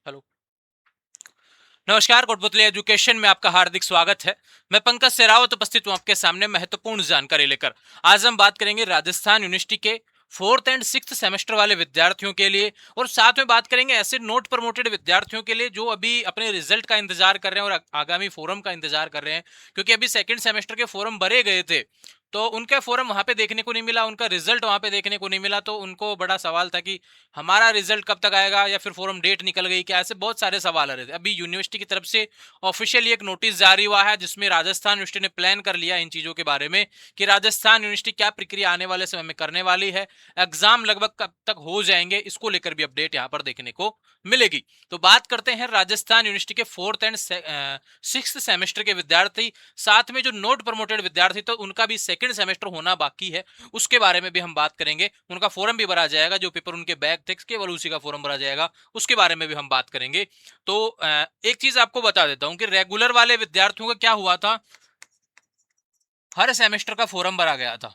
Hello. नमस्कार, Kotputli education में आपका हार्दिक स्वागत है। मैं पंकज सेरावत उपस्थित हूं आपके सामने महत्वपूर्ण जानकारी लेकर। आज हम बात करेंगे राजस्थान यूनिवर्सिटी के फोर्थ एंड सिक्स्थ सेमेस्टर वाले विद्यार्थियों के लिए, और साथ में बात करेंगे ऐसे नोट प्रमोटेड विद्यार्थियों के लिए जो अभी अपने रिजल्ट का इंतजार कर रहे हैं और आगामी फोरम का इंतजार कर रहे हैं। क्योंकि अभी सेकंड सेमेस्टर के फोरम भरे गए थे, तो उनका फोरम वहां पे देखने को नहीं मिला, उनका रिजल्ट वहां पे देखने को नहीं मिला। तो उनको बड़ा सवाल था कि हमारा रिजल्ट कब तक आएगा, या फिर फोरम डेट निकल गई क्या, ऐसे बहुत सारे सवाल आ रहे थे। अभी यूनिवर्सिटी की तरफ से ऑफिशियली एक नोटिस जारी हुआ है जिसमें राजस्थान यूनिवर्सिटी ने प्लान कर लिया इन चीजों के बारे में कि राजस्थान यूनिवर्सिटी क्या प्रक्रिया आने वाले समय में करने वाली है, एग्जाम लगभग कब तक हो जाएंगे, इसको लेकर भी अपडेट यहाँ पर देखने को मिलेगी। तो बात करते हैं राजस्थान यूनिवर्सिटी के फोर्थ एंड सिक्स्थ सेमेस्टर के विद्यार्थी, साथ में जो नोट प्रमोटेड विद्यार्थी तो उनका भी सेकंड सेमेस्टर होना बाकी है, उसके बारे में भी हम बात करेंगे। उनका फोरम भी भरा जाएगा, जो पेपर उनके बैक थे केवल उसी का फोरम भरा जाएगा, उसके बारे में भी हम बात करेंगे। तो एक चीज आपको बता देता हूं कि रेगुलर वाले विद्यार्थियों का क्या हुआ था, हर सेमेस्टर का फोरम भरा गया था,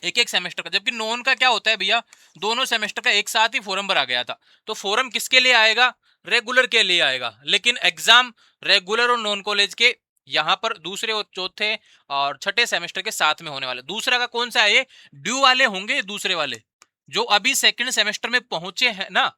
एक एक सेमेस्टर का। जबकि नॉन का क्या होता है भैया, दोनों सेमेस्टर का एक साथ ही फोरम भरा गया था। तो फोरम किसके लिए आएगा, रेगुलर के लिए आएगा, लेकिन एग्जाम रेगुलर और नॉन कॉलेज के यहां पर दूसरे और चौथे और छठे सेमेस्टर के साथ में होने वाले। दूसरा का कौन सा है, ये ड्यू वाले होंगे, दूसरे वाले जो अभी सेकंड सेमेस्टर में पहुंचे हैं ना,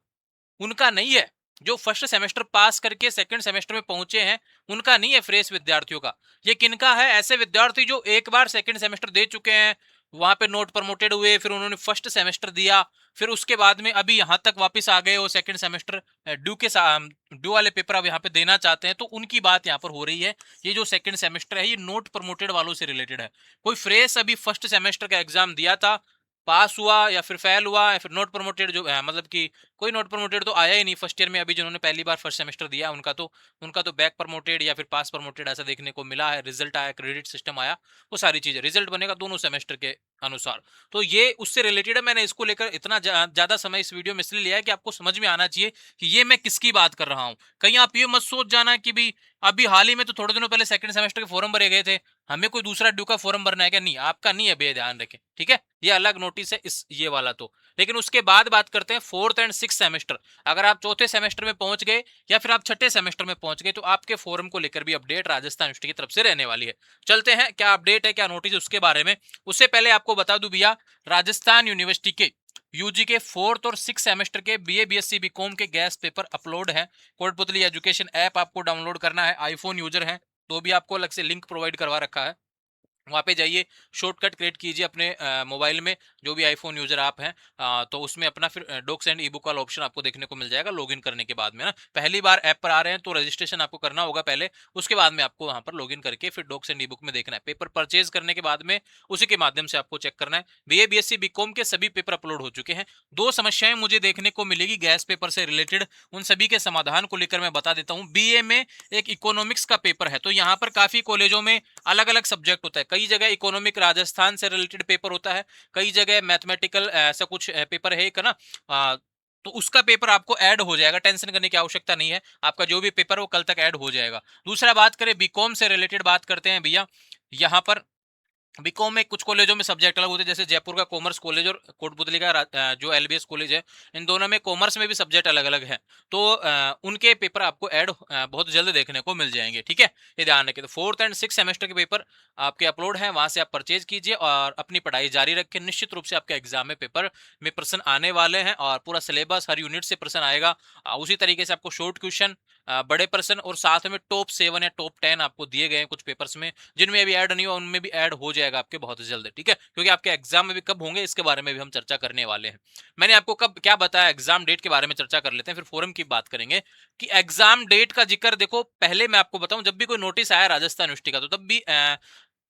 उनका नहीं है। जो फर्स्ट सेमेस्टर पास करके सेकंड सेमेस्टर में पहुंचे हैं, उनका नहीं है, फ्रेश विद्यार्थियों का। ये किनका है, ऐसे विद्यार्थी जो एक बार सेकंड सेमेस्टर दे चुके हैं, वहां पे नोट प्रमोटेड हुए, फिर उन्होंने फर्स्ट सेमेस्टर दिया, फिर उसके बाद में अभी यहां तक वापस आ गए, वो सेकंड सेमेस्टर ड्यू के ड्यू वाले पेपर अब यहाँ पे देना चाहते हैं, तो उनकी बात यहाँ पर हो रही है। ये जो सेकंड सेमेस्टर है, ये नोट प्रमोटेड वालों से रिलेटेड है। कोई फ्रेश अभी फर्स्ट सेमेस्टर का एग्जाम दिया था, पास हुआ या फिर फेल हुआ, या फिर नोट प्रमोटेड जो मतलब कि कोई नोट प्रमोटेड तो आया ही नहीं फर्स्ट ईयर में, अभी जिन्होंने पहली बार फर्स्ट सेमेस्टर दिया उनका तो बैक प्रमोटेड या फिर पास प्रमोटेड ऐसा देखने को मिला है। रिजल्ट आया, क्रेडिट सिस्टम आया, वो सारी चीजें, रिजल्ट बनेगा दोनों सेमेस्टर के अनुसार। तो ये उससे रिलेटेड है। मैंने इसको लेकर इतना ज्यादा समय इस वीडियो में इसलिए लिया है कि आपको समझ में आना चाहिए कि ये मैं किसकी बात कर रहा हूँ। कहीं आप ये मत सोच जाना कि भी अभी हाल ही में तो थोड़े दिनों पहले सेकंड सेमेस्टर के फॉर्म भरे गए थे, हमें कोई दूसरा ड्यू का फॉर्म भरना है क्या। नहीं, आपका नहीं है, भैया ध्यान रखें, ठीक है। ये अलग नोटिस है इस ये वाला तो। लेकिन उसके बाद बात करते हैं फोर्थ एंड सिक्स सेमेस्टर। अगर आप चौथे सेमेस्टर में पहुंच गए या फिर आप छठे सेमेस्टर में पहुंच गए, तो आपके फोरम को लेकर भी अपडेट राजस्थान यूनिवर्सिटी की तरफ से रहने वाली है। चलते हैं, क्या अपडेट है, क्या नोटिस है उसके बारे में। उससे पहले आपको बता दूं भैया, राजस्थान यूनिवर्सिटी के यूजी के फोर्थ और सिक्स सेमेस्टर के बीए बीएससी बीकॉम के गैस पेपर अपलोड है। कोटपुतली एजुकेशन ऐप आपको डाउनलोड करना है, आईफोन यूजर है तो भी आपको अलग से लिंक प्रोवाइड करवा रखा है। वहाँ पे जाइए, शॉर्टकट क्रिएट कीजिए अपने मोबाइल में, जो भी आईफोन यूजर आप हैं, तो उसमें अपना फिर डॉक्स एंड ई बुक वाला ऑप्शन आपको देखने को मिल जाएगा लॉगिन करने के बाद में ना। पहली बार ऐप पर आ रहे हैं तो रजिस्ट्रेशन आपको करना होगा पहले, उसके बाद में आपको वहाँ पर लॉगिन करके फिर डॉक्स एंड ई बुक में देखना है। पेपर परचेज करने के बाद में उसी के माध्यम से आपको चेक करना है। बीए बीएससी बीकॉम के सभी पेपर अपलोड हो चुके हैं। दो समस्याएं मुझे देखने को मिलेगी गैस पेपर से रिलेटेड, उन सभी के समाधान को लेकर मैं बता देता हूँ। बीए में एक इकोनॉमिक्स का पेपर है, तो यहाँ पर काफी कॉलेजों में अलग अलग सब्जेक्ट होता है। कई जगह इकोनॉमिक राजस्थान से रिलेटेड पेपर होता है, कई जगह मैथमेटिकल ऐसा कुछ पेपर है एक ना, तो उसका पेपर आपको ऐड हो जाएगा, टेंशन करने की आवश्यकता नहीं है। आपका जो भी पेपर वो कल तक ऐड हो जाएगा। दूसरा बात करें बीकॉम से रिलेटेड बात करते हैं भैया, यहाँ पर बीकॉम में कुछ कॉलेजों में सब्जेक्ट अलग होते हैं, जैसे जयपुर का कॉमर्स कॉलेज और कोटपुतली का जो एलबीएस कॉलेज है, इन दोनों में कॉमर्स में भी सब्जेक्ट अलग अलग है। तो उनके पेपर आपको ऐड बहुत जल्द देखने को मिल जाएंगे, ठीक है। ये ध्यान रखें। तो फोर्थ एंड सिक्स सेमेस्टर के पेपर आपके अपलोड हैं, वहां से आप परचेज कीजिए और अपनी पढ़ाई जारी रखें। निश्चित रूप से आपके एग्जाम में पेपर में प्रश्न आने वाले हैं, और पूरा सिलेबस हर यूनिट से प्रश्न आएगा। उसी तरीके से आपको शॉर्ट क्वेश्चन, बड़े प्रश्न, और साथ में टॉप 7 या टॉप 10 आपको दिए गए हैं कुछ पेपर्स में, जिनमें अभी ऐड नहीं हुआ उनमें भी ऐड हो जाएगा आपके बहुत जल्द, ठीक है। क्योंकि आपके एग्जाम में भी कब होंगे इसके बारे में भी हम चर्चा करने वाले हैं। मैंने आपको कब क्या बताया, एग्जाम डेट के बारे में चर्चा कर लेते हैं, फिर फोरम की बात करेंगे। कि एग्जाम डेट का जिक्र देखो, पहले मैं आपको बताऊं, जब भी कोई नोटिस आया राजस्थान यूनिवर्सिटी का, तो तब भी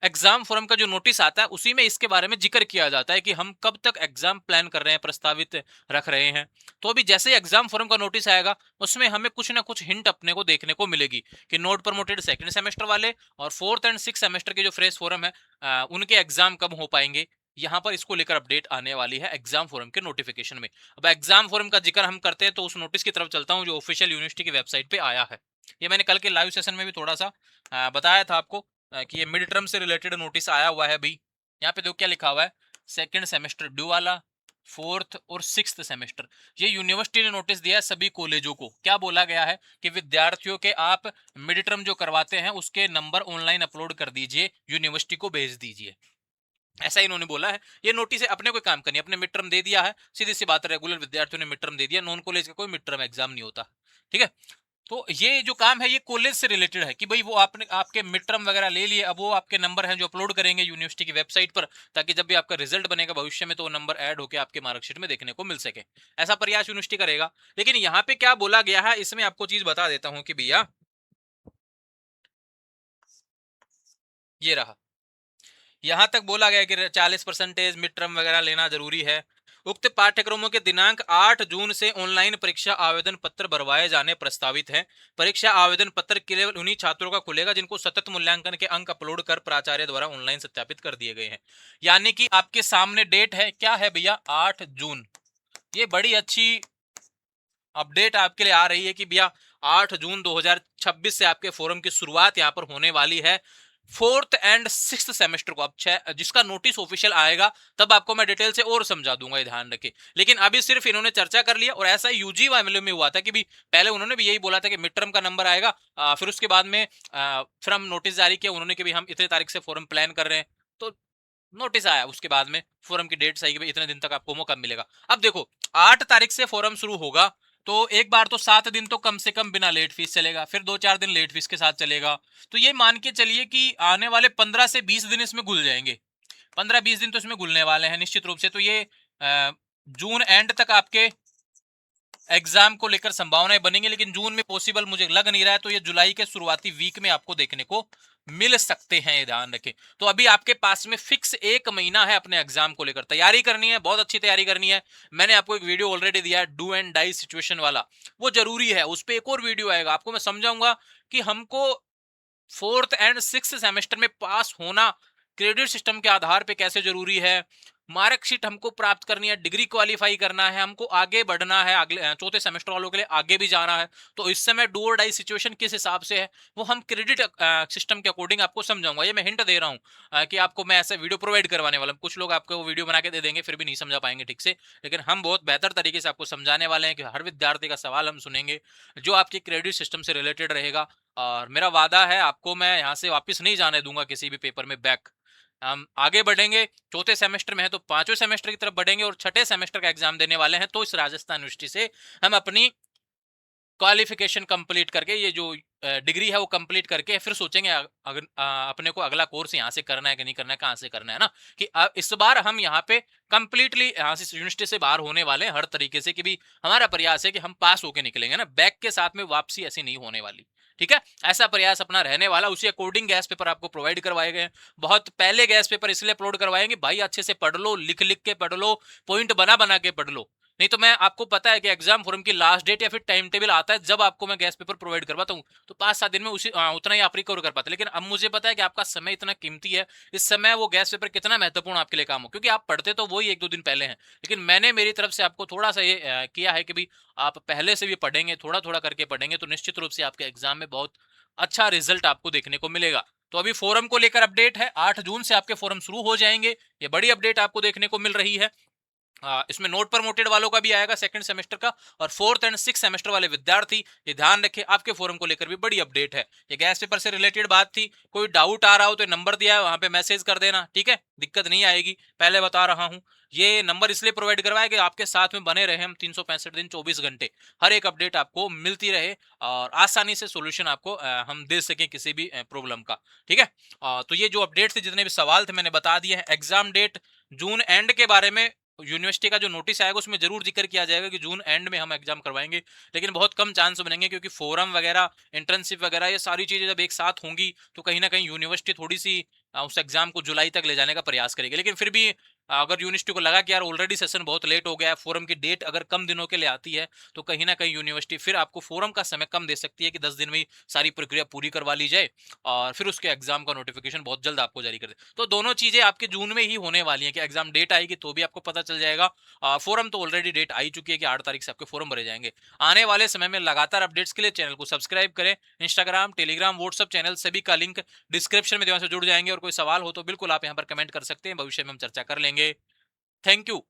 एग्जाम फोरम का जो नोटिस आता है उसी में इसके बारे में जिक्र किया जाता है कि हम कब तक एग्जाम प्लान कर रहे हैं, प्रस्तावित रख रहे हैं। तो अभी जैसे ही एग्जाम फोरम का नोटिस आएगा, उसमें हमें कुछ ना कुछ हिंट अपने को देखने को मिलेगी कि नोट प्रमोटेड सेकंड सेमेस्टर वाले और फोर्थ एंड सिक्स सेमेस्टर के जो फ्रेश फोरम है, उनके एग्जाम कब हो पाएंगे। यहाँ पर इसको लेकर अपडेट आने वाली है एग्जाम फोरम के नोटिफिकेशन में। अब एग्जाम फोरम का जिक्र हम करते हैं तो उस नोटिस की तरफ चलता हूँ जो ऑफिशियल यूनिवर्सिटी की वेबसाइट पे आया है। ये मैंने कल के लाइव सेशन में भी थोड़ा सा बताया था आपको, कि ये मिड टर्म से रिलेटेड नोटिस आया हुआ है। अभी यहाँ पे देखो क्या लिखा हुआ है, सेकंड सेमेस्टर ड्यू वाला, फोर्थ और सिक्स्थ सेमेस्टर, ये यूनिवर्सिटी ने नोटिस दिया है सभी कॉलेजों को। क्या बोला गया है कि विद्यार्थियों के आप मिड टर्म जो करवाते हैं उसके नंबर ऑनलाइन अपलोड कर दीजिए, यूनिवर्सिटी को भेज दीजिए, ऐसा इन्होंने बोला है। ये नोटिस है, अपने कोई काम करनी है, अपने मिड टर्म दे दिया है, सीधी सी बात है, रेगुलर विद्यार्थियों ने मिड टर्म दे दिया, नॉन कॉलेज का कोई मिड टर्म एग्जाम नहीं होता, ठीक है। तो ये जो काम है ये कॉलेज से रिलेटेड है कि भाई वो आपने आपके मिड टर्म वगैरह ले लिए, अब वो आपके नंबर हैं जो अपलोड करेंगे यूनिवर्सिटी की वेबसाइट पर, ताकि जब भी आपका रिजल्ट बनेगा भविष्य में तो वो नंबर ऐड होकर आपके मार्कशीट में देखने को मिल सके। ऐसा प्रयास यूनिवर्सिटी करेगा। लेकिन यहाँ पे क्या बोला गया है, इसमें आपको चीज बता देता हूँ कि भैया ये रहा, यहां तक बोला गया कि 40% मिड टर्म वगैरह लेना जरूरी है। उक्त पाठ्यक्रमों के दिनांक 8 जून से ऑनलाइन परीक्षा आवेदन पत्र भरवाए जाने प्रस्तावित हैं। परीक्षा आवेदन पत्र केवल उन्हीं छात्रों का खुलेगा जिनको सतत मूल्यांकन के अंक अपलोड कर प्राचार्य द्वारा ऑनलाइन सत्यापित कर दिए गए हैं। यानी कि आपके सामने डेट है, क्या है भैया, 8 जून। ये बड़ी अच्छी अपडेट आपके लिए आ रही है कि भैया 8 जून 2026 से आपके फोरम की शुरुआत यहां पर होने वाली है। फोर्थ एंड सिक्स्थ सेमेस्टर को, अब जिसका नोटिस ऑफिशियल आएगा तब आपको मैं डिटेल से और समझा दूंगा, ये ध्यान रखें। लेकिन अभी सिर्फ इन्होंने चर्चा कर लिया, और ऐसा यूजी वाले में हुआ था कि भी पहले उन्होंने भी यही बोला था कि मिड टर्म का नंबर आएगा, फिर उसके बाद में फिर हम नोटिस जारी किया उन्होंने कि भी हम इतने तारीख से फोरम प्लान कर रहे हैं, तो नोटिस आया, उसके बाद में फोरम की डेट आई कि इतने दिन तक आपको मौका मिलेगा। अब देखो 8 तारीख से फोरम शुरू होगा, तो एक बार तो 7 दिन तो कम से कम बिना लेट फीस चलेगा, फिर 2-4 दिन लेट फीस के साथ चलेगा। तो ये मान के चलिए कि आने वाले 15 से 20 दिन इसमें घुल जाएंगे, 15-20 दिन तो इसमें घुलने वाले हैं निश्चित रूप से। तो ये जून एंड तक आपके एग्जाम को लेकर संभावनाएं बनेंगी, लेकिन जून में पॉसिबल मुझे लग नहीं रहा है, तो ये जुलाई के शुरुआती वीक में आपको देखने को मिल सकते हैं, ये ध्यान रखें। तो अभी आपके पास में फिक्स 1 महीना है अपने एग्जाम को लेकर तैयारी करनी है, बहुत अच्छी तैयारी करनी है। मैंने आपको एक वीडियो ऑलरेडी दिया है डू एंड डाई सिचुएशन वाला, वो जरूरी है, उस पर एक और वीडियो आएगा, आपको मैं समझाऊंगा कि हमको फोर्थ एंड सिक्स सेमेस्टर में पास होना क्रेडिट सिस्टम के आधार पे कैसे जरूरी है, मार्कशीट हमको प्राप्त करनी है, डिग्री क्वालिफाई करना है, हमको आगे बढ़ना है, अगले चौथे सेमेस्टर वालों के लिए आगे भी जाना है। तो इस समय डू और डाई सिचुएशन किस हिसाब से है वो हम क्रेडिट सिस्टम के अकॉर्डिंग आपको समझाऊंगा। ये मैं हिंट दे रहा हूँ कि आपको मैं ऐसा वीडियो प्रोवाइड करवाने वाला हूँ। कुछ लोग आपको वो वीडियो बना के दे देंगे फिर भी नहीं समझा पाएंगे ठीक से, लेकिन हम बहुत बेहतर तरीके से आपको समझाने वाले हैं कि हर विद्यार्थी का सवाल हम सुनेंगे जो आपके क्रेडिट सिस्टम से रिलेटेड रहेगा। और मेरा वादा है आपको मैं यहाँ से वापस नहीं जाने दूंगा किसी भी पेपर में बैक। हम आगे बढ़ेंगे, चौथे सेमेस्टर में है तो पांचवें सेमेस्टर की तरफ बढ़ेंगे, और छठे सेमेस्टर का एग्जाम देने वाले हैं। तो इस राजस्थान यूनिवर्सिटी से हम अपनी क्वालिफिकेशन कंप्लीट करके, ये जो डिग्री है वो कंप्लीट करके फिर सोचेंगे अगर अपने को अगला कोर्स यहाँ से करना है कि नहीं करना है, कहाँ से करना है ना, कि इस बार हम यहाँ पे कंप्लीटली यहाँ से यूनिवर्सिटी से बाहर होने वाले हैं हर तरीके से, कि भी हमारा प्रयास है कि हम पास होके निकलेंगे ना, बैक के साथ में वापसी ऐसी नहीं होने वाली, ठीक है। ऐसा प्रयास अपना रहने वाला, उसी अकॉर्डिंग गैस पेपर आपको प्रोवाइड करवाए गए। बहुत पहले गैस पेपर इसलिए अपलोड करवाएंगे भाई अच्छे से पढ़ लो, लिख लिख के पढ़ लो, पॉइंट बना बना के पढ़ लो, नहीं तो मैं आपको पता है कि एग्जाम फॉर्म की लास्ट डेट या फिर टाइम टेबल आता है जब आपको मैं गैस पेपर प्रोवाइड करवाता हूँ, तो 5-7 दिन में उसी उतना ही आप रिकवर कर पाते। लेकिन अब मुझे पता है कि आपका समय इतना कीमती है, इस समय वो गैस पेपर कितना महत्वपूर्ण आपके लिए काम हो, क्योंकि आप पढ़ते तो वही 1-2 दिन पहले हैं, लेकिन मैंने मेरी तरफ से आपको थोड़ा सा ये किया है कि भी आप पहले से भी पढ़ेंगे, थोड़ा थोड़ा करके पढ़ेंगे, तो निश्चित रूप से आपके एग्जाम में बहुत अच्छा रिजल्ट आपको देखने को मिलेगा। तो अभी फोरम को लेकर अपडेट है, 8 जून से आपके फोरम शुरू हो जाएंगे, ये बड़ी अपडेट आपको देखने को मिल रही है। इसमें नोट प्रमोटेड वालों का भी आएगा सेकंड सेमेस्टर का, और फोर्थ एंड सिक्स सेमेस्टर वाले विद्यार्थी ये ध्यान रखें आपके फोरम को लेकर भी बड़ी अपडेट है। ये गैस पेपर से रिलेटेड बात थी, कोई डाउट आ रहा हो तो नंबर दिया है वहां पे मैसेज कर देना, ठीक है, दिक्कत नहीं आएगी, पहले बता रहा हूं। ये नंबर इसलिए प्रोवाइड करवाया कि आपके साथ में बने रहे हम 365 दिन 24 घंटे, हर एक अपडेट आपको मिलती रहे और आसानी से सोल्यूशन आपको हम दे सकें किसी भी प्रॉब्लम का, ठीक है। तो ये जो अपडेट थे, जितने भी सवाल थे मैंने बता दिए हैं। एग्जाम डेट जून एंड के बारे में यूनिवर्सिटी का जो नोटिस आएगा उसमें जरूर जिक्र किया जाएगा कि जून एंड में हम एग्जाम करवाएंगे, लेकिन बहुत कम चांस बनेंगे, क्योंकि फोरम वगैरह, इंटर्नशिप वगैरह, ये सारी चीजें जब एक साथ होंगी तो कहीं ना कहीं यूनिवर्सिटी थोड़ी सी उस एग्जाम को जुलाई तक ले जाने का प्रयास करेगी। लेकिन फिर भी अगर यूनिवर्सिटी को लगा कि यार ऑलरेडी सेशन बहुत लेट हो गया है, फोरम की डेट अगर कम दिनों के लिए आती है, तो कहीं ना कहीं यूनिवर्सिटी फिर आपको फोरम का समय कम दे सकती है कि 10 दिन में ही सारी प्रक्रिया पूरी करवा ली जाए और फिर उसके एग्जाम का नोटिफिकेशन बहुत जल्द आपको जारी कर दे। तो दोनों चीजें आपके जून में ही होने वाली है, कि एग्जाम डेट आएगी तो भी आपको पता चल जाएगा, फोरम तो ऑलरेडी डेट आई चुकी है कि 8 तारीख से आपके फोरम भरे जाएंगे। आने वाले समय में लगातार अपडेट्स के लिए चैनल को सब्सक्राइब करें। इंस्टाग्राम, टेलीग्राम, व्हाट्सअप चैनल सभी का लिंक डिस्क्रिप्शन में से जुड़ जाएंगे, और कोई सवाल हो तो बिल्कुल आप यहाँ पर कमेंट कर सकते हैं, भविष्य में हम चर्चा कर लेंगे। Thank you.